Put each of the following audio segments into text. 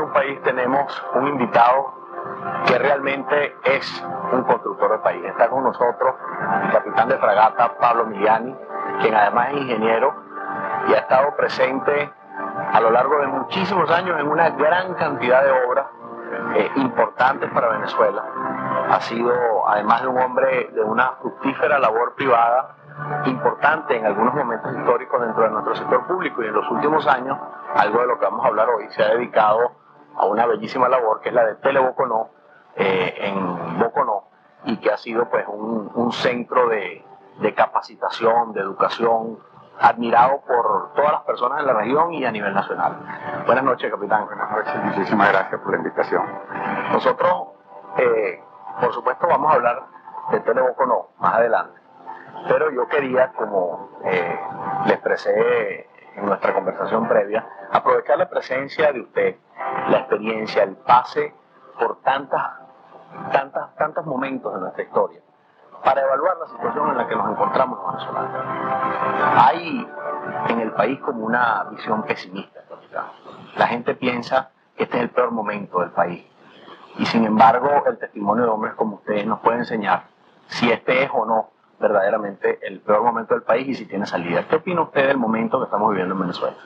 un país tenemos un invitado que realmente es un constructor de país. Está con nosotros el capitán de fragata Pablo Miliani, quien además es ingeniero y ha estado presente a lo largo de muchísimos años en una gran cantidad de obras importantes para Venezuela. Ha sido, además de un hombre de una fructífera labor privada, importante en algunos momentos históricos dentro de nuestro sector público, y en los últimos años, algo de lo que vamos a hablar hoy, se ha dedicado a una bellísima labor que es la de Teleboconó en Boconó, y que ha sido pues un centro de capacitación, de educación, admirado por todas las personas en la región y a nivel nacional. Buenas noches, capitán. Buenas noches, muchísimas gracias por la invitación. Nosotros, por supuesto, vamos a hablar de Teleboconó más adelante, pero yo quería, como le expresé en nuestra conversación previa, aprovechar la presencia de usted, la experiencia, el pase por tantos momentos de nuestra historia, para evaluar la situación en la que nos encontramos los venezolanos. Hay en el país como una visión pesimista, capitán. La gente piensa que este es el peor momento del país, y sin embargo el testimonio de hombres como ustedes nos puede enseñar si este es o no verdaderamente el peor momento del país y si tiene salida. ¿Qué opina usted del momento que estamos viviendo en Venezuela?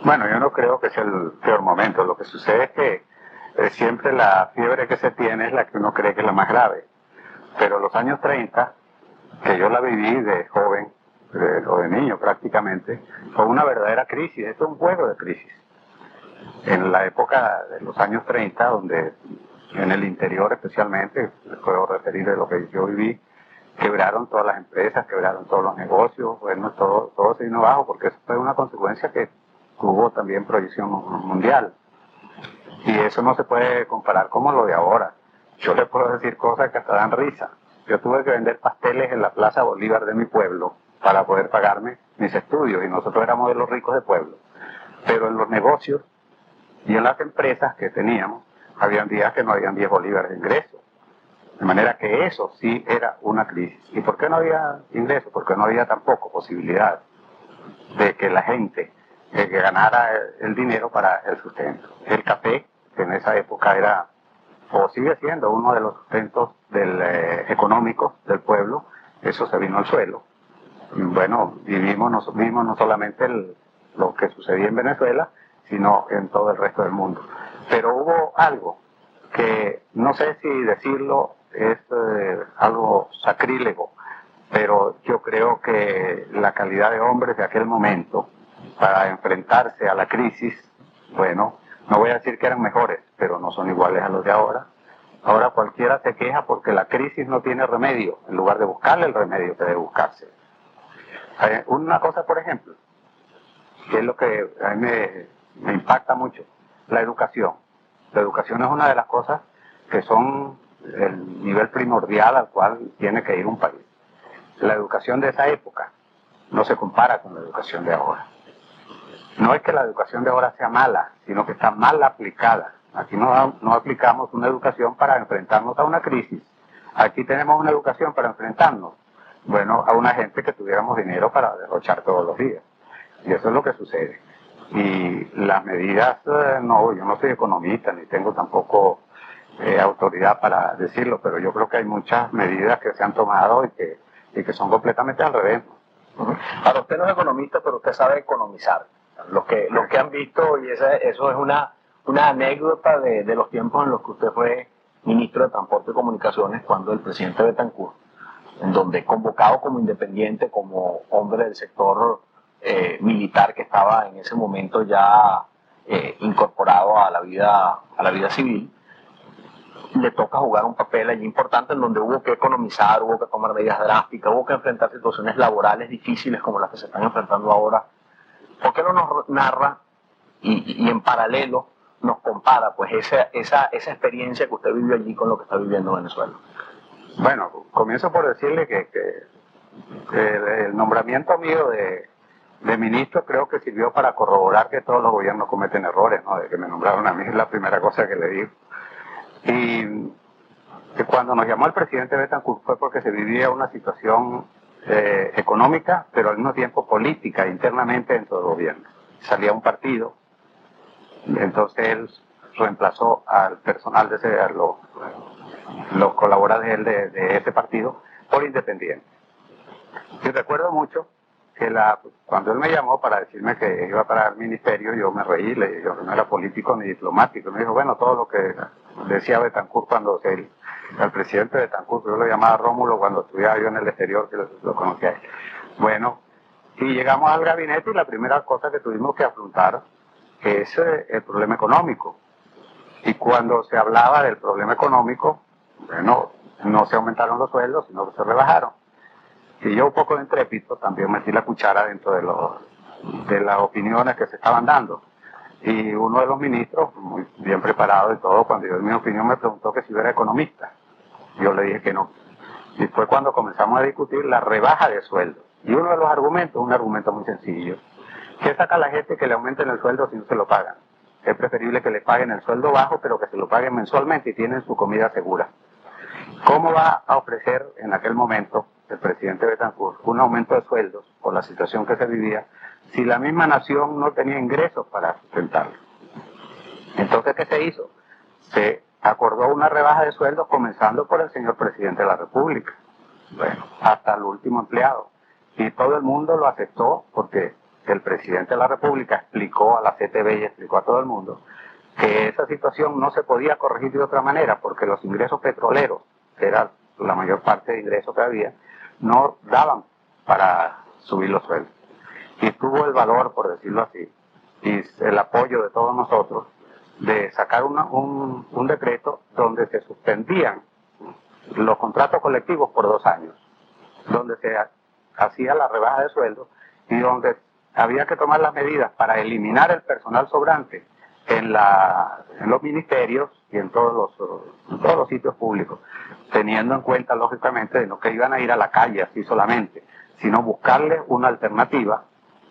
Bueno, yo no creo que sea el peor momento. Lo que sucede es que siempre la fiebre que se tiene es la que uno cree que es la más grave. Pero los años 30, que yo la viví de joven, o de niño prácticamente, fue una verdadera crisis. Esto es un juego de crisis. En la época de los años 30, donde en el interior especialmente, les puedo referir de lo que yo viví, quebraron todas las empresas, quebraron todos los negocios, bueno, todo se vino abajo, porque eso fue una consecuencia que tuvo también proyección mundial. Y eso no se puede comparar como lo de ahora. Yo les puedo decir cosas que hasta dan risa. Yo tuve que vender pasteles en la Plaza Bolívar de mi pueblo para poder pagarme mis estudios, y nosotros éramos de los ricos del pueblo. Pero en los negocios y en las empresas que teníamos, habían días que no habían 10 bolívares de ingreso. De manera que eso sí era una crisis. ¿Y por qué no había ingresos? Porque no había tampoco posibilidad de que la gente que ganara el dinero para el sustento. El café, que en esa época era, o sigue siendo, uno de los sustentos económicos del pueblo, eso se vino al suelo. Y bueno, vivimos no solamente lo que sucedía en Venezuela, sino en todo el resto del mundo. Pero hubo algo que no sé si decirlo es algo sacrílego, pero yo creo que la calidad de hombres de aquel momento para enfrentarse a la crisis, bueno, no voy a decir que eran mejores, pero no son iguales a los de ahora. Ahora cualquiera se queja porque la crisis no tiene remedio, en lugar de buscarle el remedio que debe buscarse. Una cosa, por ejemplo, que es lo que a mí me impacta mucho, la educación. La educación es una de las cosas que son el nivel primordial al cual tiene que ir un país. La educación de esa época no se compara con la educación de ahora. No es que la educación de ahora sea mala, sino que está mal aplicada. Aquí no aplicamos una educación para enfrentarnos a una crisis. Aquí tenemos una educación para enfrentarnos, bueno, a una gente que tuviéramos dinero para derrochar todos los días. Y eso es lo que sucede. Y las medidas, no, yo no soy economista, ni tengo tampoco autoridad para decirlo, pero yo creo que hay muchas medidas que se han tomado y que son completamente al revés. Ahora, usted no es economista, pero usted sabe economizar. Lo que han visto, y eso es una anécdota de los tiempos en los que usted fue ministro de Transporte y Comunicaciones, cuando el presidente Betancur, en donde convocado como independiente, como hombre del sector militar que estaba en ese momento ya incorporado a la vida civil, le toca jugar un papel allí importante en donde hubo que economizar, hubo que tomar medidas drásticas, hubo que enfrentar situaciones laborales difíciles como las que se están enfrentando ahora. ¿Por qué no nos narra y en paralelo nos compara pues esa experiencia que usted vivió allí con lo que está viviendo Venezuela? Bueno, comienzo por decirle que el nombramiento mío de ministro creo que sirvió para corroborar que todos los gobiernos cometen errores, ¿no? De que me nombraron a mí es la primera cosa que le digo. Y que cuando nos llamó el presidente Betancur fue porque se vivía una situación económica, pero al mismo tiempo política internamente dentro del gobierno. Salía un partido, entonces él reemplazó al personal de ese, a los colaboradores de él de ese partido por independiente. Y recuerdo mucho que cuando él me llamó para decirme que iba para el ministerio, yo me reí, le dije, yo no era político ni diplomático. Me dijo, bueno, todo lo que decía Betancourt cuando el presidente Betancourt, yo lo llamaba Rómulo cuando estudiaba yo en el exterior, que lo conocía él. Bueno, y llegamos al gabinete y la primera cosa que tuvimos que afrontar es el problema económico. Y cuando se hablaba del problema económico, bueno, no se aumentaron los sueldos, sino que se rebajaron. Y yo, un poco de intrépito, también metí la cuchara dentro de las opiniones que se estaban dando. Y uno de los ministros, muy bien preparado y todo, cuando yo di mi opinión me preguntó que si yo era economista. Yo le dije que no. Y fue cuando comenzamos a discutir la rebaja de sueldo. Y uno de los argumentos, un argumento muy sencillo, ¿qué saca la gente que le aumenten el sueldo si no se lo pagan? Es preferible que le paguen el sueldo bajo, pero que se lo paguen mensualmente y tienen su comida segura. ¿Cómo va a ofrecer en aquel momento el presidente Betancourt un aumento de sueldos por la situación que se vivía si la misma nación no tenía ingresos para sustentarlo? Entonces, ¿qué se hizo? Se acordó una rebaja de sueldos comenzando por el señor presidente de la República, bueno, hasta el último empleado. Y todo el mundo lo aceptó porque el presidente de la República explicó a la CTV y explicó a todo el mundo que esa situación no se podía corregir de otra manera porque los ingresos petroleros, que era la mayor parte de ingresos que había, no daban para subir los sueldos. Y tuvo el valor, por decirlo así, y el apoyo de todos nosotros, de sacar un decreto donde se suspendían los contratos colectivos por 2 años, donde se hacía la rebaja de sueldo y donde había que tomar las medidas para eliminar el personal sobrante en los ministerios y en todos los sitios públicos, teniendo en cuenta, lógicamente, de no que iban a ir a la calle así solamente, sino buscarle una alternativa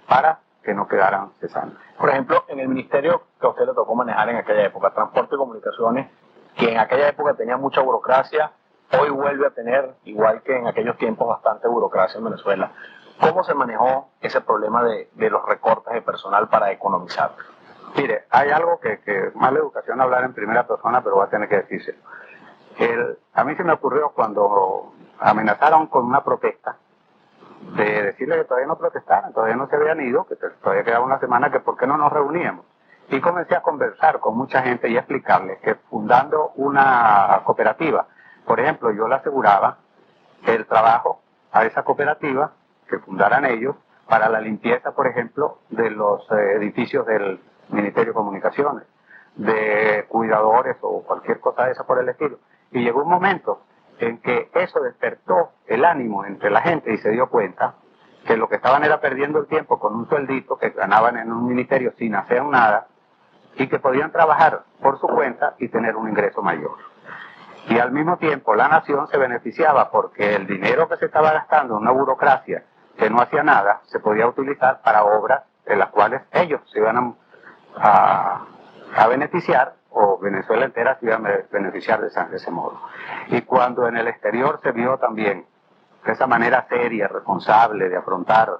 para que no quedaran cesantes. Por ejemplo, en el ministerio que a usted le tocó manejar en aquella época, Transporte y Comunicaciones, que en aquella época tenía mucha burocracia, hoy vuelve a tener, igual que en aquellos tiempos, bastante burocracia en Venezuela. ¿Cómo se manejó ese problema de los recortes de personal para economizar? Mire, hay algo que es mala educación hablar en primera persona, pero va a tener que decirse. A mí se me ocurrió cuando amenazaron con una protesta, de decirle que todavía no protestaran, todavía no se habían ido, que todavía quedaba una semana, que por qué no nos reuníamos. Y comencé a conversar con mucha gente y a explicarles que fundando una cooperativa, por ejemplo, yo le aseguraba el trabajo a esa cooperativa, que fundaran ellos, para la limpieza, por ejemplo, de los edificios del Ministerio de Comunicaciones, de cuidadores o cualquier cosa de esa por el estilo. Y llegó un momento en que eso despertó el ánimo entre la gente y se dio cuenta que lo que estaban era perdiendo el tiempo con un sueldito que ganaban en un ministerio sin hacer nada y que podían trabajar por su cuenta y tener un ingreso mayor. Y al mismo tiempo la nación se beneficiaba porque el dinero que se estaba gastando en una burocracia que no hacía nada se podía utilizar para obras de las cuales ellos se iban a beneficiar, o Venezuela entera se iba a beneficiar de ese modo. Y cuando en el exterior se vio también esa manera seria, responsable de afrontar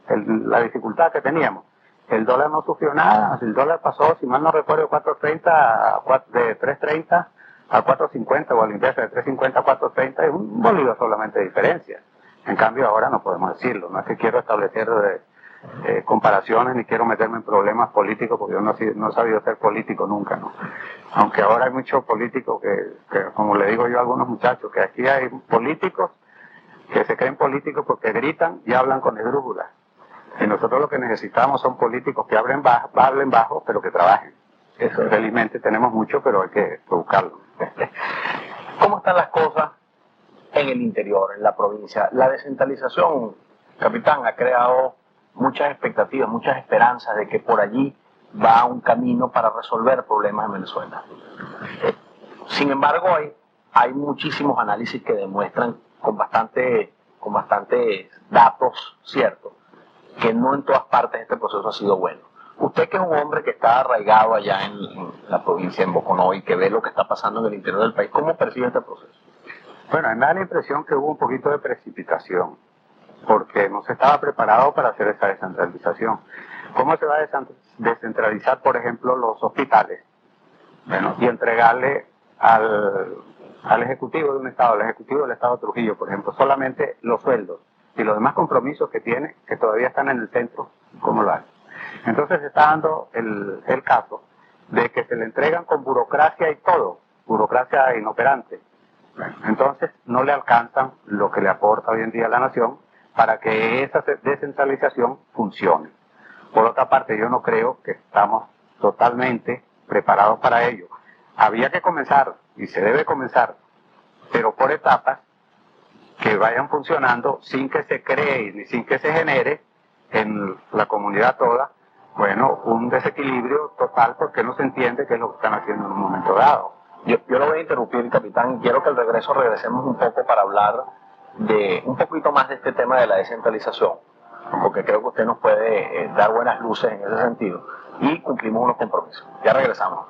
la dificultad que teníamos, el dólar no sufrió nada. El dólar pasó, si mal no recuerdo, de 3.30 a 4.50, o al inverso, de 3.50 a 4.30, es un bolívar solamente de diferencia. En cambio ahora no podemos decirlo. No es que quiero establecer comparaciones ni quiero meterme en problemas políticos, porque yo no he sabido ser político nunca, ¿no? Aunque ahora hay muchos políticos que, como le digo yo a algunos muchachos, que aquí hay políticos que se creen políticos porque gritan y hablan con esdrújulas. Y nosotros lo que necesitamos son políticos que hablen bajo, pero que trabajen. Eso, felizmente tenemos mucho, pero hay que buscarlo. ¿Cómo están las cosas en el interior, en la provincia? La descentralización, capitán, ha creado muchas expectativas, muchas esperanzas de que por allí va un camino para resolver problemas en Venezuela. Sin embargo, hay muchísimos análisis que demuestran con bastantes datos ciertos que no en todas partes este proceso ha sido bueno. Usted, que es un hombre que está arraigado allá en la provincia, en Boconoy, que ve lo que está pasando en el interior del país, ¿cómo percibe este proceso? Bueno, me da la impresión que hubo un poquito de precipitación, porque no se estaba preparado para hacer esa descentralización. ¿Cómo se va a descentralizar, por ejemplo, los hospitales, bueno, y entregarle al Ejecutivo de un Estado, al Ejecutivo del Estado de Trujillo, por ejemplo, solamente los sueldos y los demás compromisos que tiene, que todavía están en el centro, ¿cómo lo hace? Entonces se está dando el caso de que se le entregan con burocracia y todo, burocracia inoperante. Bueno, entonces no le alcanzan lo que le aporta hoy en día a la nación para que esa descentralización funcione. Por otra parte, yo no creo que estamos totalmente preparados para ello. Había que comenzar, y se debe comenzar, pero por etapas que vayan funcionando sin que se cree ni sin que se genere en la comunidad toda, bueno, un desequilibrio total porque no se entiende qué es lo que están haciendo en un momento dado. Yo lo voy a interrumpir, capitán. Quiero que al regreso regresemos un poco para hablar de un poquito más de este tema de la descentralización, porque creo que usted nos puede dar buenas luces en ese sentido y cumplimos unos compromisos. Ya regresamos.